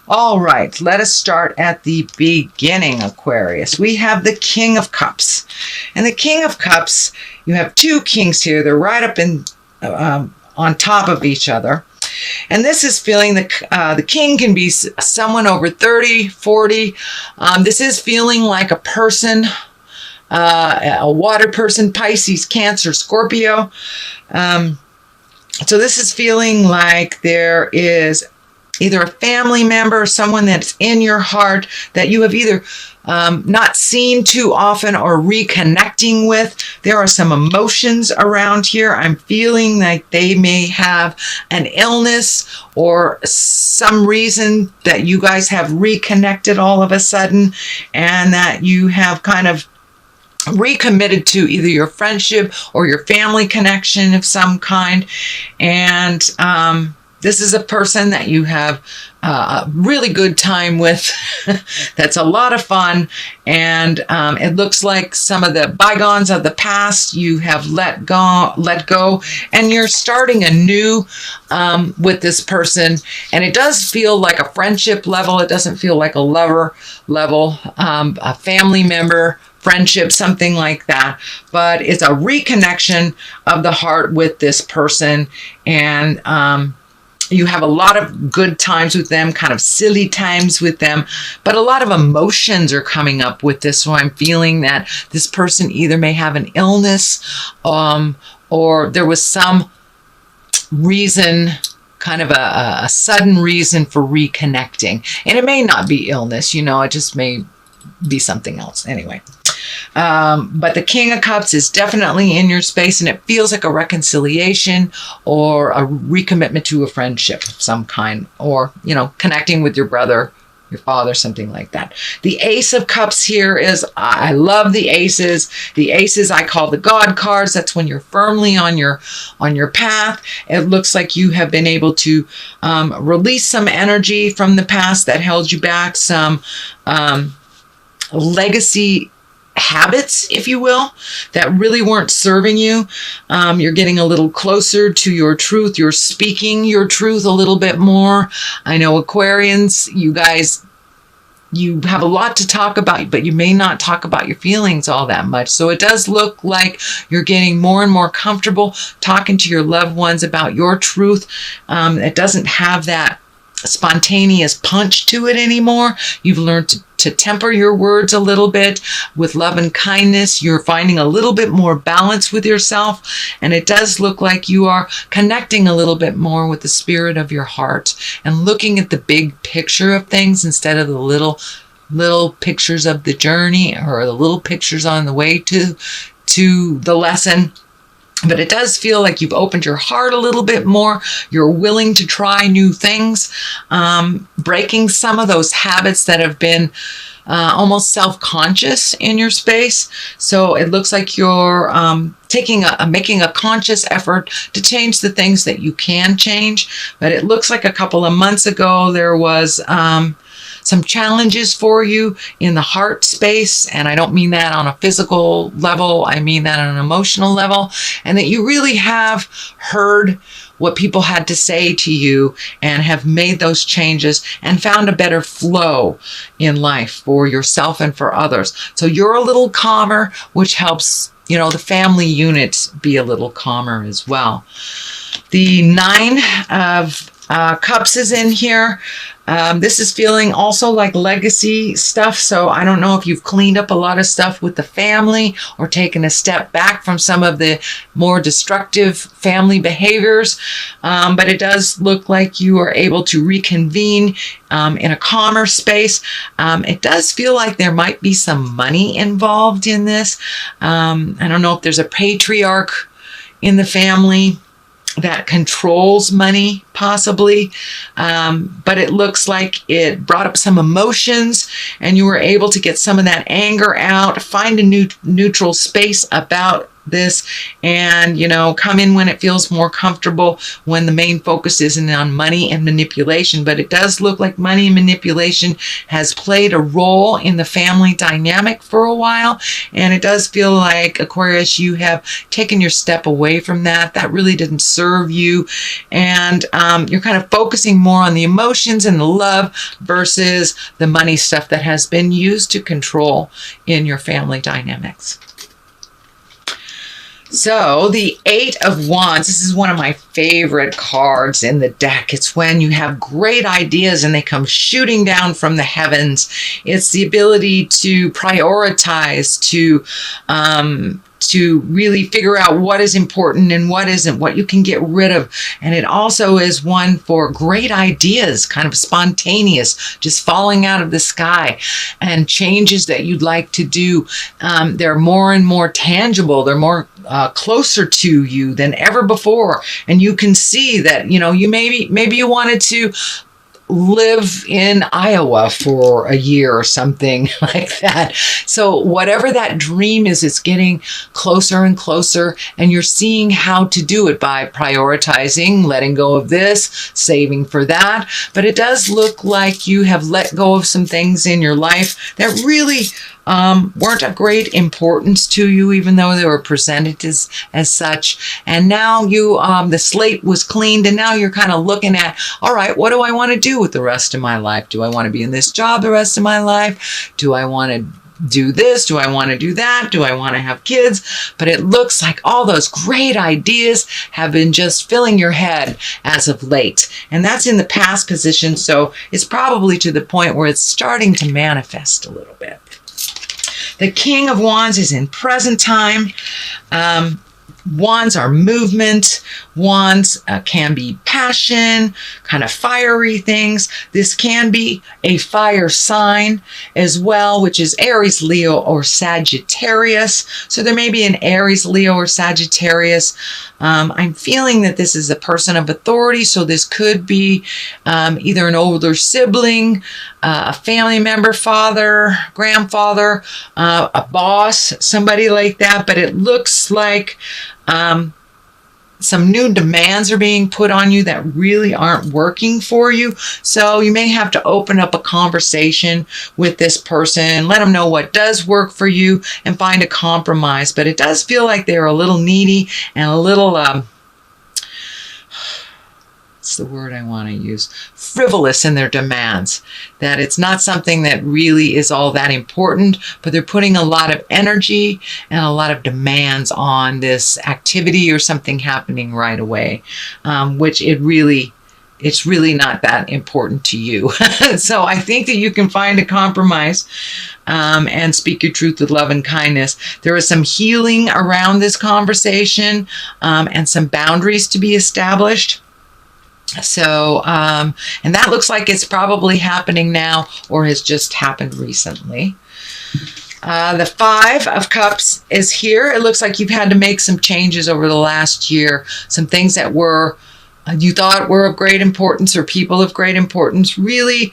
All right, let us start at the beginning, Aquarius. We have the King of Cups. And the King of Cups, you have two kings here. They're right up in on top of each other. And this is feeling the king can be someone over 30, 40. This is feeling like a person, a water person, Pisces, Cancer, Scorpio. So this is feeling like there is either a family member, someone that's in your heart that you have either not seen too often or reconnecting with. There are some emotions around here. I'm feeling like they may have an illness or some reason that you guys have reconnected all of a sudden, and that you have kind of recommitted to either your friendship or your family connection of some kind. And this is a person that you have a really good time with. That's a lot of fun. And it looks like some of the bygones of the past you have let go, and you're starting anew with this person. And it does feel like a friendship level. It doesn't feel like a lover level, a family member friendship, something like that. But it's a reconnection of the heart with this person. And you have a lot of good times with them, kind of silly times with them, but a lot of emotions are coming up with this. So I'm feeling that this person either may have an illness, or there was some reason, kind of a sudden reason for reconnecting. And it may not be illness, it just may be something else. Anyway. But the King of Cups is definitely in your space, and it feels like a reconciliation or a recommitment to a friendship of some kind, or, connecting with your brother, your father, something like that. The Ace of Cups here is, I love the aces. The aces I call the God cards. That's when you're firmly on your path. It looks like you have been able to release some energy from the past that held you back, some legacy habits, if you will, that really weren't serving you. You're getting a little closer to your truth. You're speaking your truth a little bit more. I know Aquarians, you guys, you have a lot to talk about, but you may not talk about your feelings all that much. So it does look like you're getting more and more comfortable talking to your loved ones about your truth. It doesn't have that spontaneous punch to it anymore. You've learned to temper your words a little bit with love and kindness. You're finding a little bit more balance with yourself. And it does look like you are connecting a little bit more with the spirit of your heart and looking at the big picture of things instead of the little pictures of the journey or the little pictures on the way to the lesson. But it does feel like you've opened your heart a little bit more. You're willing to try new things, breaking some of those habits that have been almost self-conscious in your space. So it looks like you're making a conscious effort to change the things that you can change. But it looks like a couple of months ago there was some challenges for you in the heart space. And I don't mean that on a physical level. I mean that on an emotional level. And that you really have heard what people had to say to you and have made those changes and found a better flow in life for yourself and for others. So you're a little calmer, which helps, the family unit be a little calmer as well. The Nine of Cups is in here. This is feeling also like legacy stuff. So I don't know if you've cleaned up a lot of stuff with the family or taken a step back from some of the more destructive family behaviors. But it does look like you are able to reconvene in a calmer space. It does feel like there might be some money involved in this. I don't know if there's a patriarch in the family that controls money, possibly. But it looks like it brought up some emotions and you were able to get some of that anger out, find a neutral space about this and, come in when it feels more comfortable, when the main focus isn't on money and manipulation. But it does look like money and manipulation has played a role in the family dynamic for a while. And it does feel like, Aquarius, you have taken your step away from that. That really didn't serve you. And you're kind of focusing more on the emotions and the love versus the money stuff that has been used to control in your family dynamics. So the Eight of Wands, this is one of my favorite cards in the deck. It's when you have great ideas and they come shooting down from the heavens. It's the ability to prioritize, to really figure out what is important and what isn't, what you can get rid of. And it also is one for great ideas, kind of spontaneous, just falling out of the sky, and changes that you'd like to do. They're more and more tangible. They're more closer to you than ever before. And you can see that, you maybe you wanted to live in Iowa for a year or something like that. So whatever that dream is, it's getting closer and closer, and you're seeing how to do it by prioritizing, letting go of this, saving for that. But it does look like you have let go of some things in your life that really weren't of great importance to you, even though they were presented as such. And now the slate was cleaned, and now you're kind of looking at, all right, what do I want to do with the rest of my life? Do I want to be in this job the rest of my life? Do I want to do this? Do I want to do that? Do I want to have kids? But it looks like all those great ideas have been just filling your head as of late. And that's in the past position. So it's probably to the point where it's starting to manifest a little bit. The King of Wands is in present time. Wands are movement. Wands can be passion, kind of fiery things. This can be a fire sign as well, which is Aries, Leo, or Sagittarius. So there may be an Aries, Leo, or Sagittarius. I'm feeling that this is a person of authority. So this could be either an older sibling, a family member, father, grandfather, a boss, somebody like that. But it looks like some new demands are being put on you that really aren't working for you. So you may have to open up a conversation with this person, let them know what does work for you, and find a compromise. But it does feel like they're a little needy and a little, what's the word I want to use? Frivolous in their demands. That it's not something that really is all that important, but they're putting a lot of energy and a lot of demands on this activity or something happening right away, which it's really not that important to you. So I think that you can find a compromise and speak your truth with love and kindness. There is some healing around this conversation and some boundaries to be established. So, and that looks like it's probably happening now or has just happened recently. The Five of Cups is here. It looks like you've had to make some changes over the last year. Some things that you thought were of great importance, or people of great importance, really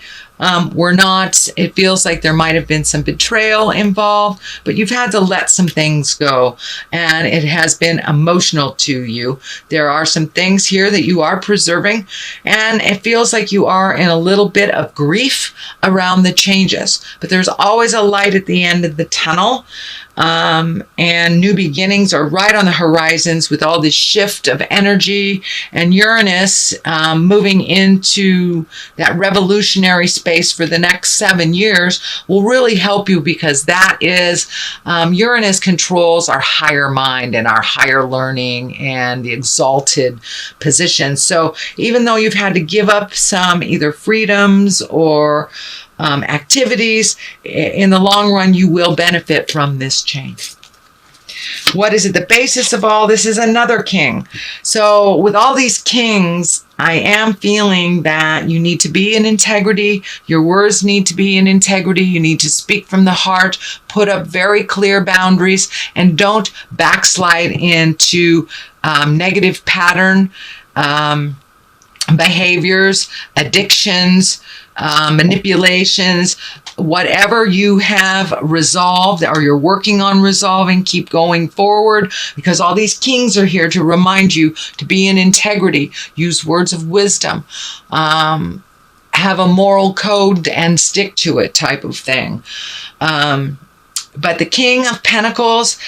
were not. It feels like there might have been some betrayal involved, but you've had to let some things go, and it has been emotional to you. There are some things here that you are preserving, and it feels like you are in a little bit of grief around the changes, but there's always a light at the end of the tunnel. And new beginnings are right on the horizons with all this shift of energy, and Uranus moving into that revolutionary space for the next 7 years will really help you, because that is Uranus controls our higher mind and our higher learning and the exalted position. So even though you've had to give up some either freedoms or activities, in the long run, you will benefit from this change. What is at the basis of all this is another king. So with all these kings, I am feeling that you need to be in integrity. Your words need to be in integrity. You need to speak from the heart, put up very clear boundaries, and don't backslide into negative pattern behaviors, addictions, manipulations. whatever you have resolved or you're working on resolving, keep going forward, because all these kings are here to remind you to be in integrity, use words of wisdom, have a moral code and stick to it type of thing. But the King of Pentacles,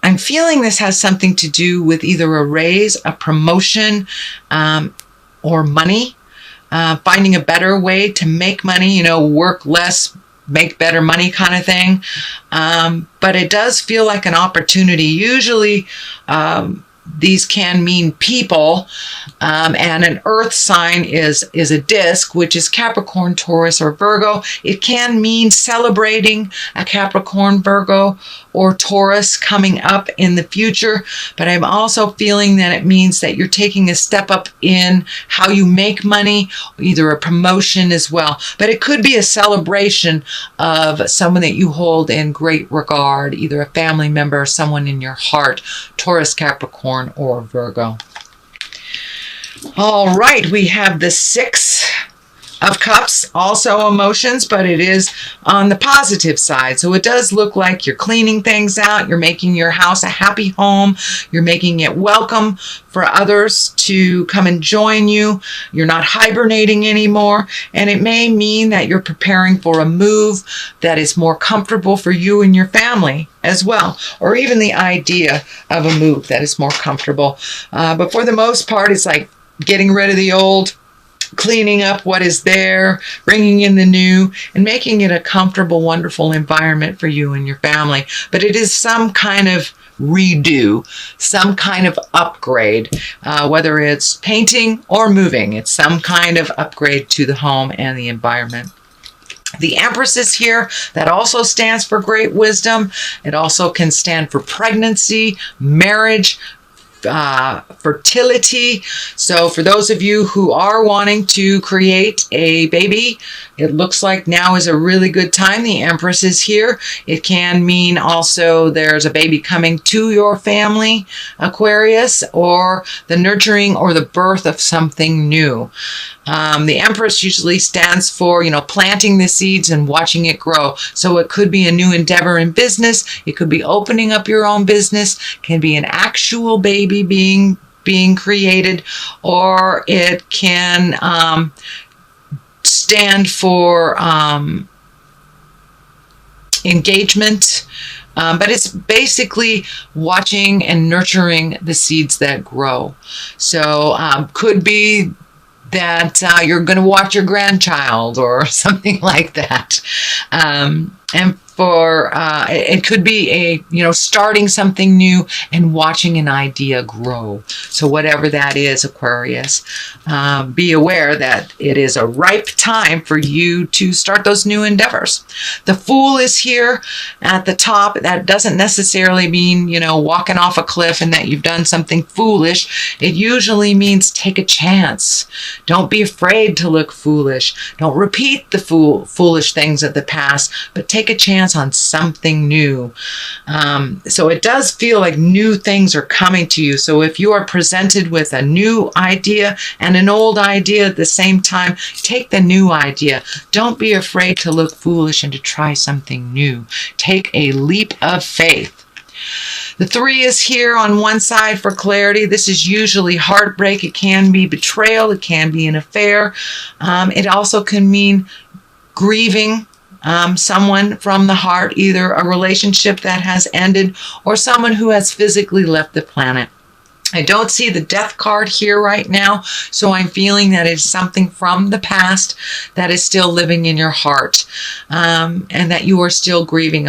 I'm feeling this has something to do with either a raise, a promotion, or money. Finding a better way to make money, work less, make better money kind of thing. But it does feel like an opportunity. Usually, these can mean people, and an earth sign is a disc, which is Capricorn, Taurus, or Virgo. It can mean celebrating a Capricorn, Virgo, or Taurus coming up in the future, but I'm also feeling that it means that you're taking a step up in how you make money, either a promotion as well, but it could be a celebration of someone that you hold in great regard, either a family member or someone in your heart, Taurus, Capricorn, or Virgo. All right, we have the Six of Cups, also emotions, but it is on the positive side. So it does look like you're cleaning things out, you're making your house a happy home, you're making it welcome for others to come and join you, you're not hibernating anymore, and it may mean that you're preparing for a move that is more comfortable for you and your family as well, or even the idea of a move that is more comfortable. But for the most part, it's like getting rid of the old, cleaning up what is there, bringing in the new, and making it a comfortable, wonderful environment for you and your family. But it is some kind of redo, some kind of upgrade, whether it's painting or moving. It's some kind of upgrade to the home and the environment. The Empress is here. That also stands for great wisdom. It also can stand for pregnancy, marriage, fertility. So for those of you who are wanting to create a baby, it looks like now is a really good time. The Empress is here. It can mean also there's a baby coming to your family, Aquarius, or the nurturing or the birth of something new. The Empress usually stands for, planting the seeds and watching it grow. So it could be a new endeavor in business. It could be opening up your own business. It can be an actual baby being created, or it can stand for engagement. But it's basically watching and nurturing the seeds that grow. So could be that you're going to watch your grandchild or something like that. And for it could be starting something new and watching an idea grow. So whatever that is, Aquarius, be aware that it is a ripe time for you to start those new endeavors. The Fool is here at the top. That doesn't necessarily mean, walking off a cliff and that you've done something foolish. It usually means take a chance. Don't be afraid to look foolish. Don't repeat the foolish things of the past, but take a chance on something new. So it does feel like new things are coming to you. So if you are presented with a new idea and an old idea at the same time, take the new idea. Don't be afraid to look foolish and to try something new. Take a leap of faith. The Three is here on one side for clarity. This is usually heartbreak. It can be betrayal. It can be an affair. It also can mean grieving someone from the heart, either a relationship that has ended or someone who has physically left the planet. I don't see the Death card here right now, so I'm feeling that it's something from the past that is still living in your heart, and that you are still grieving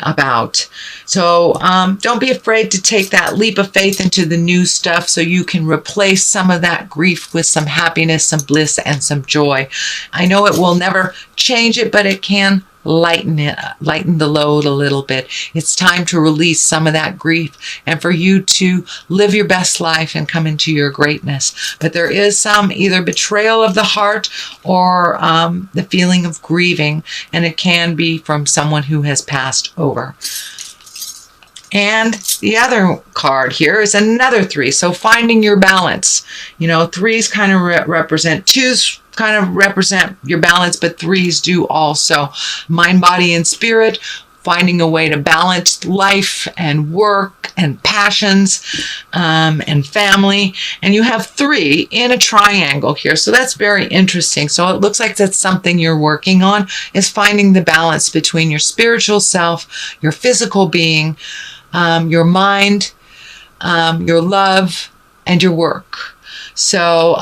about. So don't be afraid to take that leap of faith into the new stuff so you can replace some of that grief with some happiness, some bliss, and some joy. I know it will never change it, but it can lighten the load a little bit. It's time to release some of that grief and for you to live your best life and come into your greatness. But there is some either betrayal of the heart or the feeling of grieving, and it can be from someone who has passed over. And the other card here is another Three. So finding your balance. Threes kind of represent twos kind of represent your balance, but 3s do also. Mind, body, and spirit, finding a way to balance life and work and passions and family. And you have 3 in a triangle here. So that's very interesting. So it looks like that's something you're working on, is finding the balance between your spiritual self, your physical being, your mind, your love, and your work. So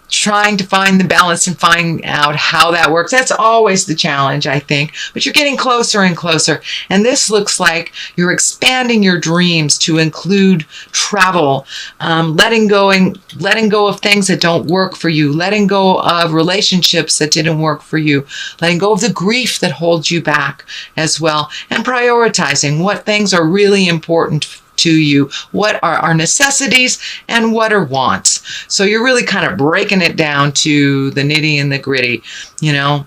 trying to find the balance and find out how that works. That's always the challenge, I think. But you're getting closer and closer. And this looks like you're expanding your dreams to include travel, letting go of things that don't work for you, letting go of relationships that didn't work for you, letting go of the grief that holds you back as well, and prioritizing what things are really important to you, what are our necessities and what are wants. So you're really kind of breaking it down to the nitty and the gritty, you know.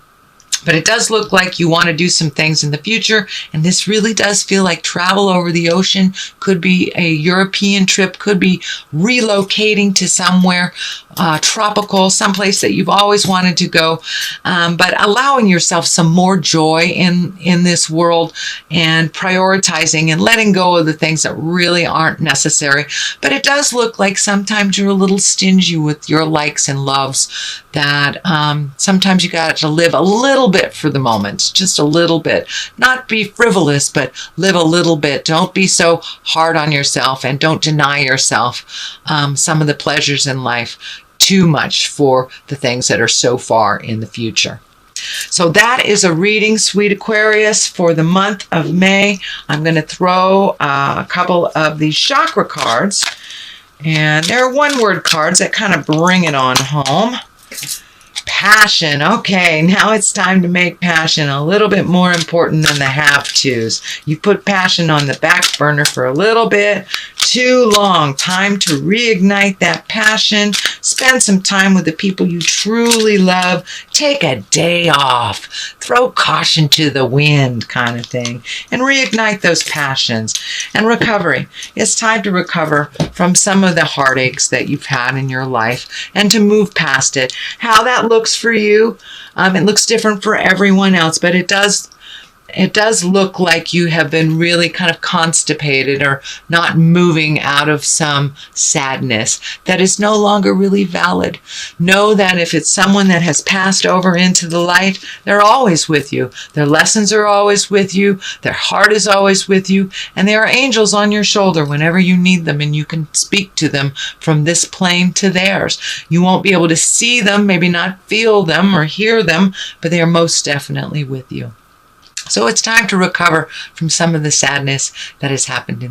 But it does look like you want to do some things in the future. And this really does feel like travel over the ocean. Could be a European trip, could be relocating to somewhere tropical, someplace that you've always wanted to go. But allowing yourself some more joy in this world, and prioritizing and letting go of the things that really aren't necessary. But it does look like sometimes you're a little stingy with your likes and loves, that sometimes you got to live a little bit for the moment, just a little bit. Not be frivolous, but live a little bit. Don't be so hard on yourself, and don't deny yourself some of the pleasures in life too much for the things that are so far in the future. So that is a reading, sweet Aquarius, for the month of May. I'm going to throw a couple of these chakra cards, and they're one-word cards that kind of bring it on home. Passion. Okay, now it's time to make passion a little bit more important than the have-tos. You put passion on the back burner for a little bit too long. Time to reignite that passion. Spend some time with the people you truly love. Take a day off. Throw caution to the wind, kind of thing. And reignite those passions. And recovery. It's time to recover from some of the heartaches that you've had in your life, and to move past it. How that looks for you, it looks different for everyone else, but it does look like you have been really kind of constipated, or not moving out of some sadness that is no longer really valid. Know that if it's someone that has passed over into the light, they're always with you. Their lessons are always with you. Their heart is always with you. And there are angels on your shoulder whenever you need them, and you can speak to them from this plane to theirs. You won't be able to see them, maybe not feel them or hear them, but they are most definitely with you. So it's time to recover from some of the sadness that has happened in